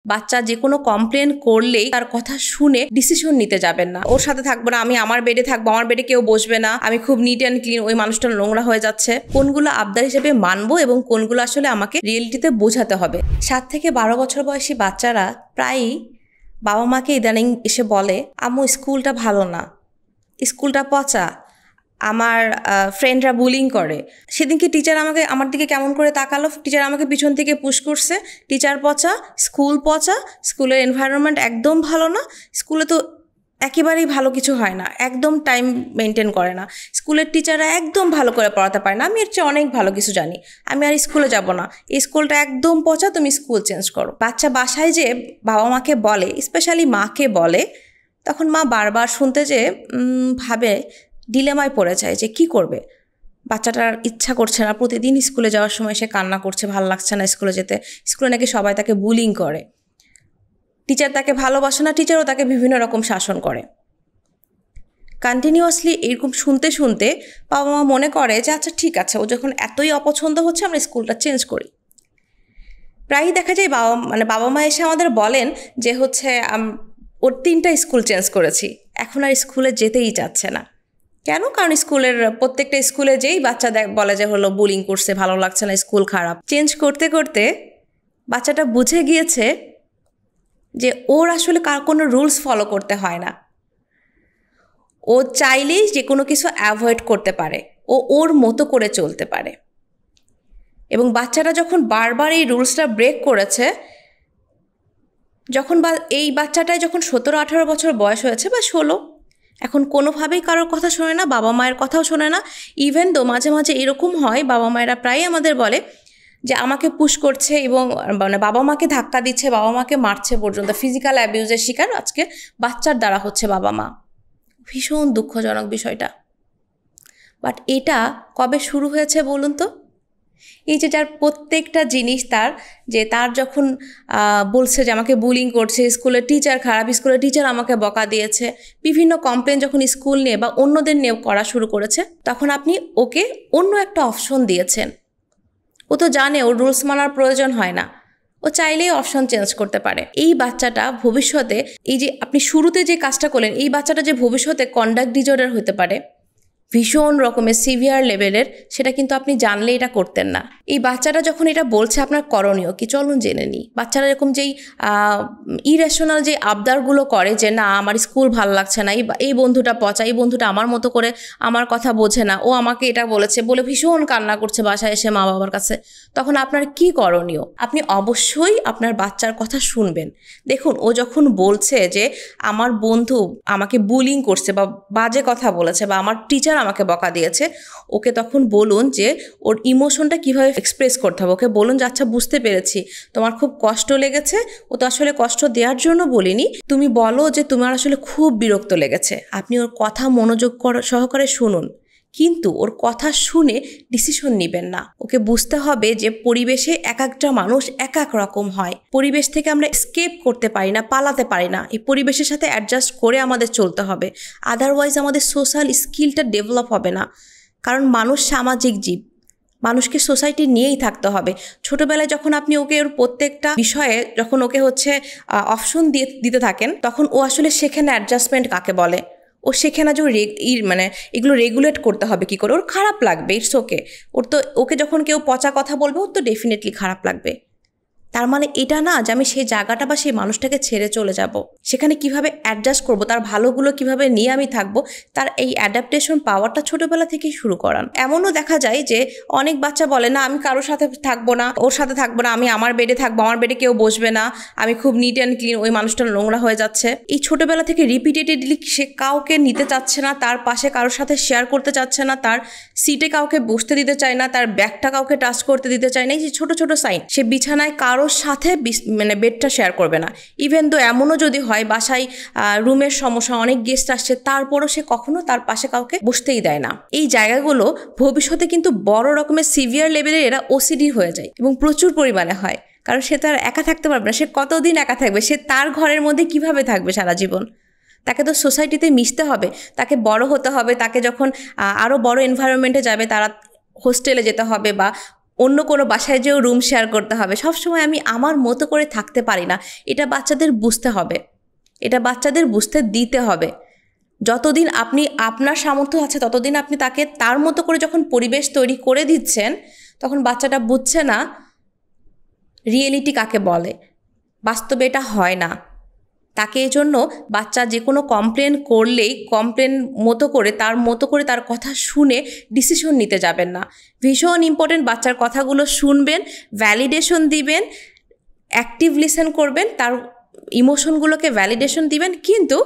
বাচ্চা যে কোনো কমপ্লেন করলেই তার কথা শুনে ডিসিশন নিতে যাবেন না। ওর সাথে থাকবো না, আমি আমার বেডে থাকবো, আমার বেডে কেউ বসবে না, আমি খুব নিট অ্যান্ড ক্লিন, ওই মানুষটা নোংরা হয়ে যাচ্ছে। কোনগুলো আবদার হিসেবে মানবো এবং কোনগুলো আসলে আমাকে রিয়েলিটিতে বোঝাতে হবে। 7 থেকে 12 বছর বয়সী বাচ্চারা প্রায়ই বাবা মাকে ইদানিং এসে বলে, আম্মু স্কুলটা ভালো না, স্কুলটা পচা, আমার ফ্রেন্ডরা বুলিং করে। সেদিনকে টিচার আমার দিকে কেমন করে তাকালো, টিচার আমাকে পিছন থেকে পুশ করছে, টিচার পচা, স্কুল পচা, স্কুলের এনভায়রনমেন্ট একদম ভালো না, স্কুলে তো একেবারেই ভালো কিছু হয় না, একদম টাইম মেনটেন করে না, স্কুলের টিচাররা একদম ভালো করে পড়াতে পারে না, আমি এর চেয়ে অনেক ভালো কিছু জানি, আমি আর স্কুলে যাব না, এই স্কুলটা একদম পচা, তুমি স্কুল চেঞ্জ করো। বাচ্চা বাসায় যে বাবা মাকে বলে, স্পেশালি মাকে বলে, তখন মা বারবার শুনতে যে ভাবে, ডিলেমায় পড়ে যায় যে কি করবে। বাচ্চাটার ইচ্ছা করছে না, প্রতিদিন স্কুলে যাওয়ার সময় সে কান্না করছে, ভালো লাগছে না স্কুলে যেতে, স্কুলে নাকি সবাই তাকে বুলিং করে, টিচার তাকে ভালোবাসে না, টিচারও তাকে বিভিন্ন রকম শাসন করে। কন্টিনিউয়াসলি এরকম শুনতে শুনতে বাবা মা মনে করে যে আচ্ছা ঠিক আছে, ও যখন এতই অপছন্দ হচ্ছে আমরা স্কুলটা চেঞ্জ করি। প্রায়ই দেখা যায় বাবা মা এসে আমাদের বলেন যে হচ্ছে ওর 3টা স্কুল চেঞ্জ করেছি, এখন আর স্কুলে যেতেই চাচ্ছে না। কেন? কারণ স্কুলের প্রত্যেকটা স্কুলে যেই বাচ্চা বলে যে হলো বুলিং করছে, ভালো লাগছে না, স্কুল খারাপ। চেঞ্জ করতে করতে বাচ্চাটা বুঝে গিয়েছে যে ওর আসলে কোনো রুলস ফলো করতে হয় না, ও চাইলেই যে কোনো কিছু অ্যাভয়েড করতে পারে, ও ওর মতো করে চলতে পারে। এবং বাচ্চাটা যখন বারবার এই রুলসটা ব্রেক করেছে, এই বাচ্চাটায় যখন 17-18 বছর বয়স হয়েছে বা 16, এখন কোনোভাবেই কারোর কথা শোনে না, বাবা মায়ের কথাও শোনে না। ইভেন তো মাঝে মাঝে এরকম হয়, বাবা মায়েরা প্রায়ই আমাদের বলে যে আমাকে পুশ করছে এবং বাবা মাকে ধাক্কা দিচ্ছে, বাবা মাকে মারছে পর্যন্ত, ফিজিক্যাল অ্যাবিউজের শিকার আজকে বাচ্চার দ্বারা হচ্ছে বাবা মা। ভীষণ দুঃখজনক বিষয়টা। বাট এটা কবে শুরু হয়েছে বলুন তো? এই যে যার প্রত্যেকটা জিনিস তার যখন বলছে যে আমাকে বুলিং করছে, স্কুলের টিচার খারাপ, স্কুলের টিচার আমাকে বকা দিয়েছে, বিভিন্ন কমপ্লেন যখন স্কুল নিয়ে বা অন্যদের নিয়ে করা শুরু করেছে, তখন আপনি ওকে অন্য একটা অপশন দিয়েছেন। ও তো জানে ওর রুলস মানার প্রয়োজন হয় না, ও চাইলেই অপশন চেঞ্জ করতে পারে। এই বাচ্চাটা ভবিষ্যতে, এই যে আপনি শুরুতে যে কাজটা করলেন, এই বাচ্চাটা যে ভবিষ্যতে কন্ডাক্ট ডিসঅর্ডার হতে পারে ভীষণ রকমের সিভিয়ার লেভেলের, সেটা কিন্তু আপনি জানলে এটা করতেন না। এই বাচ্চাটা যখন এটা বলছে আপনার করণীয় কি, চলুন জেনে নিই। বাচ্চারা এরকম যেই ইরেশনাল যে আবদারগুলো করে যে না আমার স্কুল ভালো লাগছে না, এই বন্ধুটা পচা, এই বন্ধুটা আমার মতো করে আমার কথা বোঝে না, ও আমাকে এটা বলেছে বলে ভীষণ কান্না করছে বাসায় এসে মা বাবার কাছে, তখন আপনার কি করণীয়? আপনি অবশ্যই আপনার বাচ্চার কথা শুনবেন। দেখুন, ও যখন বলছে যে আমার বন্ধু আমাকে বুলিং করছে বা বাজে কথা বলেছে বা আমার টিচার আমাকে বকা দিয়েছে, ওকে তখন বলুন যে ওর ইমোশনটা কিভাবে এক্সপ্রেস করতে হবে। ওকে বলুন যে আচ্ছা বুঝতে পেরেছি, তোমার খুব কষ্ট লেগেছে, ও তো আসলে কষ্ট দেওয়ার জন্য বলিনি, তুমি বলো যে তোমার আসলে খুব বিরক্ত লেগেছে। আপনি ওর কথা মনোযোগ সহকারে শুনুন, কিন্তু ওর কথা শুনে ডিসিশন নেবেন না। ওকে বুঝতে হবে যে পরিবেশে এক একটা মানুষ এক এক রকম হয়, পরিবেশ থেকে আমরা এস্কেপ করতে পারি না, পালাতে পারি না, এই পরিবেশের সাথে অ্যাডজাস্ট করে আমাদের চলতে হবে, আদারওয়াইজ আমাদের সোশ্যাল স্কিলটা ডেভেলপ হবে না। কারণ মানুষ সামাজিক জীব, মানুষকে সোসাইটি নিয়েই থাকতে হবে। ছোটবেলায় যখন আপনি ওকে ওর প্রত্যেকটা বিষয়ে যখন ওকে অপশন দিতে থাকেন, তখন ও আসলে শেখে না অ্যাডজাস্টমেন্ট কাকে বলে, ও শেখে না যে এগুলো রেগুলেট করতে হবে কি করে। ওর খারাপ লাগবে, ইটস ওকে যখন কেউ পচা কথা বলবে ওর তো ডেফিনেটলি খারাপ লাগবে। তার মানে এটা না যে আমি সেই জায়গাটা বা সেই মানুষটাকে ছেড়ে চলে যাব, সেখানে কিভাবে অ্যাডজাস্ট করব, তার ভালোগুলো কিভাবে নিয়ে আমি থাকবো, তার এই অ্যাডাপ্টেশন পাওয়ারটা ছোটবেলা থেকেই শুরু করান। এমনও দেখা যায় যে অনেক বাচ্চা বলে না আমি কারোর সাথে থাকবো না, ওর সাথে থাকবো না, আমি আমার বেডে থাকবো, আমার বেডে কেউ বসবে না, আমি খুব নিট অ্যান্ড ক্লিন, ওই মানুষটা নোংরা হয়ে যাচ্ছে। এই ছোটবেলা থেকে রিপিটেডলি সে কাউকে নিতে চাচ্ছে না, তার পাশে কারোর সাথে শেয়ার করতে চাচ্ছে না, তার সিটে কাউকে বসতে দিতে চায় না, তার ব্যাগটা কাউকে টাচ করতে দিতে চায় না। এই যে ছোট ছোট সাইন, সে বিছানায় কারোর সাথে বেডটা শেয়ার করবে না। ইভেন তো এমনও যদি হয় বাসায় রুমের সমস্যা, অনেক গেস্ট আসছে, তারপরও সে কখনো তার পাশে কাউকে বসতেই দেয় না। এই জায়গাগুলো ভবিষ্যতে কিন্তু বড় রকমের সিভিয়ার লেভেলের এরা ওসিডি হয়ে যায় এবং প্রচুর পরিমাণে হয়। কারণ সে তার একা থাকতে পারবে না, সে কতদিন একা থাকবে, সে তার ঘরের মধ্যে কিভাবে থাকবে সারা জীবন। তাকে তো সোসাইটিতে মিশতে হবে, তাকে বড় হতে হবে, তাকে যখন আরও বড় এনভায়রনমেন্টে যাবে, তারা হোস্টেলে যেতে হবে বা অন্য কোনো বাসায় যেও রুম শেয়ার করতে হবে, সবসময় আমি আমার মতো করে থাকতে পারি না। এটা বাচ্চাদের বুঝতে হবে, এটা বাচ্চাদের বুঝতে দিতে হবে। যতদিন আপনি আপনার সামর্থ্য আছে ততদিন আপনি তাকে তার মতো করে যখন পরিবেশ তৈরি করে দিচ্ছেন, তখন বাচ্চাটা বুঝছে না রিয়েলিটি কাকে বলে। বাস্তবে এটা হয় না। তাকে এই জন্য বাচ্চা যে কোনো কমপ্লেন করলেই কমপ্লেন মতো করে তার কথা শুনে ডিসিশন নিতে যাবেন না। ভীষণ ইম্পর্টেন্ট, বাচ্চার কথাগুলো শুনবেন, ভ্যালিডেশন দিবেন, অ্যাক্টিভ লিসেন করবেন, তার ইমোশনগুলোকে ভ্যালিডেশন দিবেন, কিন্তু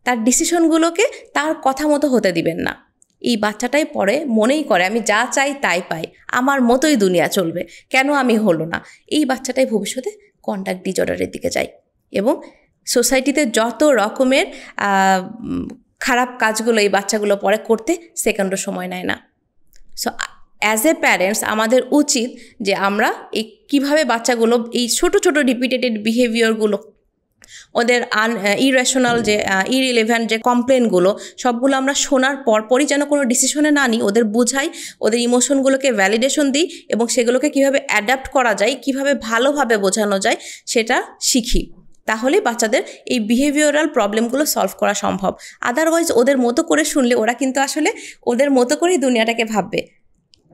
তার ডিসিশনগুলোকে তার কথা মতো হতে দিবেন না। এই বাচ্চাটাই পরে মনেই করে আমি যা চাই তাই পাই, আমার মতোই দুনিয়া চলবে, কেন আমি হলো না। এই বাচ্চাটাই ভবিষ্যতে কন্ডাক্ট ডিসঅর্ডারের দিকে যায় এবং সোসাইটিতে যত রকমের খারাপ কাজগুলো এই বাচ্চাগুলো পরে করতে সেকেন্ডও সময় নেয় না। সো অ্যাজ এ প্যারেন্টস আমাদের উচিত যে আমরা এই কীভাবে বাচ্চাগুলো এই ছোট ছোট রিপিটেটেড বিহেভিয়ারগুলো, ওদের ইরেশনাল যে ইরিলেভেন্ট যে কমপ্লেনগুলো, সবগুলো আমরা শোনার পরপরই যেন কোনো ডিসিশনে না নিই, ওদের বুঝাই, ওদের ইমোশনগুলোকে ভ্যালিডেশন দিই এবং সেগুলোকে কীভাবে অ্যাডাপ্ট করা যায়, কীভাবে ভালোভাবে বোঝানো যায় সেটা শিখি। তাহলে বাচ্চাদের এই বিহেভিয়ারাল প্রবলেমগুলো সলভ করা সম্ভব। আদারওয়াইজ ওদের মতো করে শুনলে ওরা কিন্তু আসলে ওদের মতো করেই দুনিয়াটাকে ভাববে,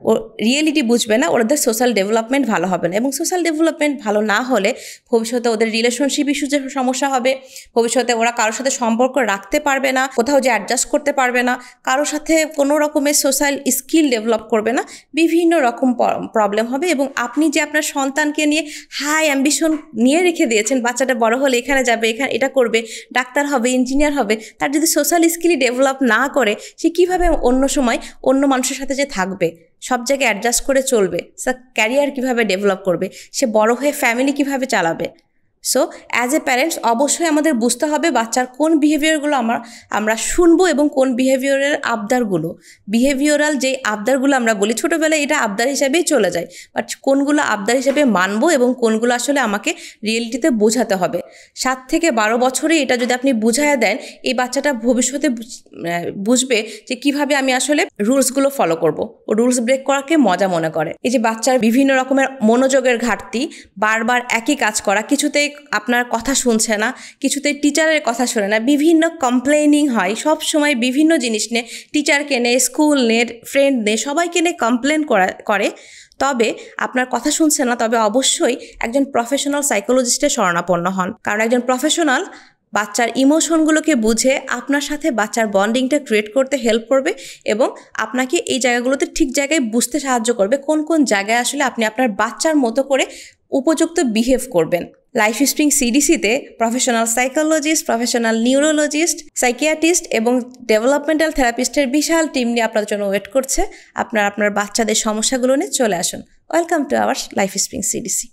ও রিয়েলিটি বুঝবে না, ওদের সোশ্যাল ডেভেলপমেন্ট ভালো হবে না। এবং সোশ্যাল ডেভেলপমেন্ট ভালো না হলে ভবিষ্যতে ওদের রিলেশনশিপ ইস্যুজের সমস্যা হবে, ভবিষ্যতে ওরা কারোর সাথে সম্পর্ক রাখতে পারবে না, কোথাও যে অ্যাডজাস্ট করতে পারবে না, কারোর সাথে কোনো রকমের সোশ্যাল স্কিল ডেভেলপ করবে না, বিভিন্ন রকম প্রবলেম হবে। এবং আপনি যে আপনার সন্তানকে নিয়ে হাই অ্যাম্বিশন নিয়ে রেখে দিয়েছেন, বাচ্চাটা বড় হলে এখানে যাবে, এখানে এটা করবে, ডাক্তার হবে, ইঞ্জিনিয়ার হবে, তার যদি সোশ্যাল স্কিলই ডেভেলপ না করে সে কীভাবে অন্য সময় অন্য মানুষের সাথে যে থাকবে, সব জায়গায় অ্যাডজাস্ট করে চলবে, সে ক্যারিয়ার কীভাবে ডেভেলপ করবে, সে বড় হয়ে ফ্যামিলি কীভাবে চালাবে। সো অ্যাজ এ প্যারেন্টস অবশ্যই আমাদের বুঝতে হবে বাচ্চার কোন বিহেভিয়ারগুলো আমরা শুনবো এবং কোন বিহেভিয়ারের বিহেভিয়ারাল যেই আবদারগুলো আমরা বলি ছোটোবেলায়, এটা আবদার হিসাবেই চলে যায়, বাট কোনগুলো আবদার হিসেবে মানবো এবং কোনগুলো আসলে আমাকে রিয়েলিটিতে বোঝাতে হবে। 7 থেকে 12 বছরে এটা যদি আপনি বুঝাইয়া দেন, এই বাচ্চাটা ভবিষ্যতে বুঝবে যে কিভাবে আমি আসলে রুলসগুলো ফলো করব। ও রুলস ব্রেক করাকে মজা মনে করে। এই যে বাচ্চার বিভিন্ন রকমের মনোযোগের ঘাটতি, বারবার একই কাজ করা, কিছুতেই আপনার কথা শুনছে না, কিছুতেই টিচারের কথা শোনে না, বিভিন্ন কমপ্লেনিং হয়, সব সময় বিভিন্ন জিনিস নিয়ে, টিচারকে নিয়ে, স্কুল নিয়ে, ফ্রেন্ড নিয়ে, সবাইকে নিয়ে কমপ্লেন করে, তবে আপনার কথা শুনছে না, তবে অবশ্যই একজন প্রফেশনাল সাইকোলজিস্টের শরণাপন্ন হন। কারণ একজন প্রফেশনাল বাচ্চার ইমোশনগুলোকে বুঝে আপনার সাথে বাচ্চার বন্ডিংটা ক্রিয়েট করতে হেল্প করবে এবং আপনাকে এই জায়গাগুলোতে ঠিক জায়গায় বুঝতে সাহায্য করবে কোন কোন জায়গায় আসলে আপনি আপনার বাচ্চার মতো করে উপযুক্ত বিহেভ করবেন। লাইফ স্প্রিং সিডিসিতে professional psychologist, professional neurologist, psychiatrist এবং ডেভেলপমেন্টাল থেরাপিস্টের বিশাল টিম নিয়ে আপনার জন্য ওয়েট করছে। আপনার বাচ্চাদের সমস্যাগুলো নিয়ে চলে আসুন। Welcome to our life spring CDC.